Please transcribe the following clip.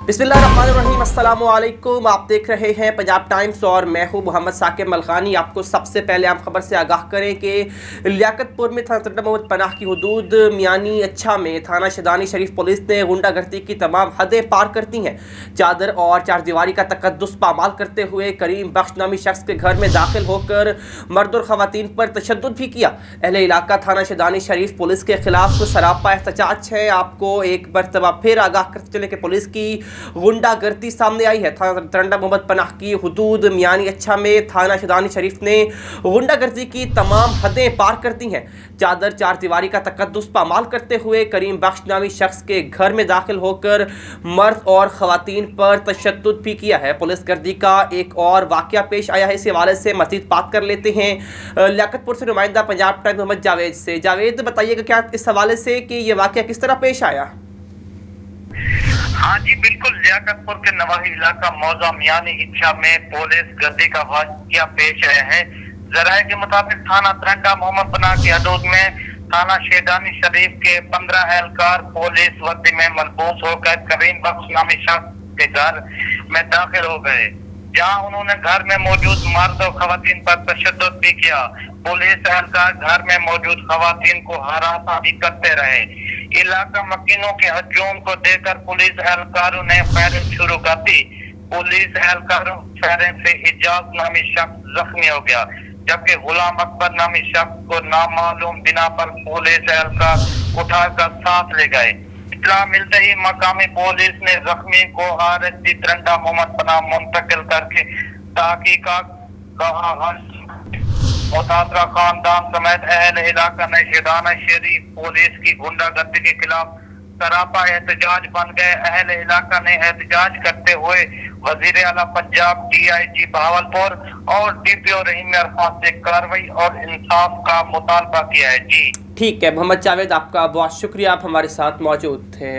बिस्मिल्लाहिर्रहमानिर्रहीम, अस्सलामुअलैकुम। आप देख रहे हैं पंजाब टाइम्स और मैं हूं मोहम्मद साकिब मलखानी। आपको सबसे पहले आम खबर से आगाह करें कि लियाकतपुर में थाना तरंडा मोहम्मद पनाह की हुदूद मियानी अच्छा में थाना शदानी शरीफ पुलिस ने गुंडागर्दी की तमाम हदें पार करती हैं। चादर और चारदीवारी का तकद्दुस पामाल करते हुए करीम बख्श नामी शख्स के घर में दाखिल होकर मर्द और खवातीन पर तशद्दुद भी किया। अहले इलाका थाना शदानी शरीफ पुलिस के खिलाफ सरापा एहतजाज है। आपको एक मरतबा फिर आगाह करते चले कि पुलिस की गुंडागर्दी सामने आई है। थाना तरंडा मोहम्मद पनाह की हुदूद मियानी अच्छा में थाना शदानी शरीफ ने गुंडागर्दी की तमाम हदें पार कर दी हैं। चादर चारदीवारी का तकद्दुस पामाल करते हुए करीम बख्श नामी शख्स के घर में दाखिल होकर मर्द और खवातीन पर तशद्दुद भी किया है। पुलिस गर्दी का एक और वाकया पेश आया है। इस हवाले से मज़ीद बात कर लेते हैं लियाकतपुर से नुमाइंदा पंजाब टाइम्स मोहम्मद जावेद से। जावेद, बताइएगा क्या इस हवाले से कि ये वाकया किस तरह पेश आया? हाँ जी बिल्कुल, लियाकतपुर के नवाही इलाका मौजा मियानी इच्छा में पुलिस गर्दी का वाक़या पेश आया है। जराये के मुताबिक थाना तरंडा मोहम्मद पनाह की हदूद में थाना शेदानी शरीफ के 15 एहलकार पुलिस वर्दी में मलबूस होकर करीम बख्श नामी शख्स के घर में दाखिल हो गए, जहां उन्होंने घर में मौजूद मर्द और खवातीन पर तशद्दुद भी किया। पुलिस एहलकार घर में मौजूद खवातीन को हरासा भी करते रहे। इलाका मकीनों के हजूम को देखकर पुलिस एहलकारों ने फायरिंग शुरू कर दी। पुलिस एहलकारों फायरिंग से इजाज नामी शख्स जख्मी हो गया, जबकि गुलाम अकबर नामी शख्स को नामालूम बिना पर पुलिस एहलकार उठाकर साथ ले गए। इत्तला मिलते ही मकामी पुलिस ने जख्मी को RSD तरंडा मोहम्मद पनाह मुंतकिल करके तहकीकात का मुतासरा खानदान समेत अहल इलाका ने शदाना शरीफ पुलिस की गुंडागर्दी के खिलाफ सरापा एहतजाज बन गए। अहल इलाका ने एहतजाज करते हुए वजीर आला पंजाब, DIG बहावलपुर और DPO रहीम खान से कार्रवाई और इंसाफ का मुतालबा किया है। जी ठीक है मोहम्मद जावेद, आपका बहुत शुक्रिया, आप हमारे साथ मौजूद थे।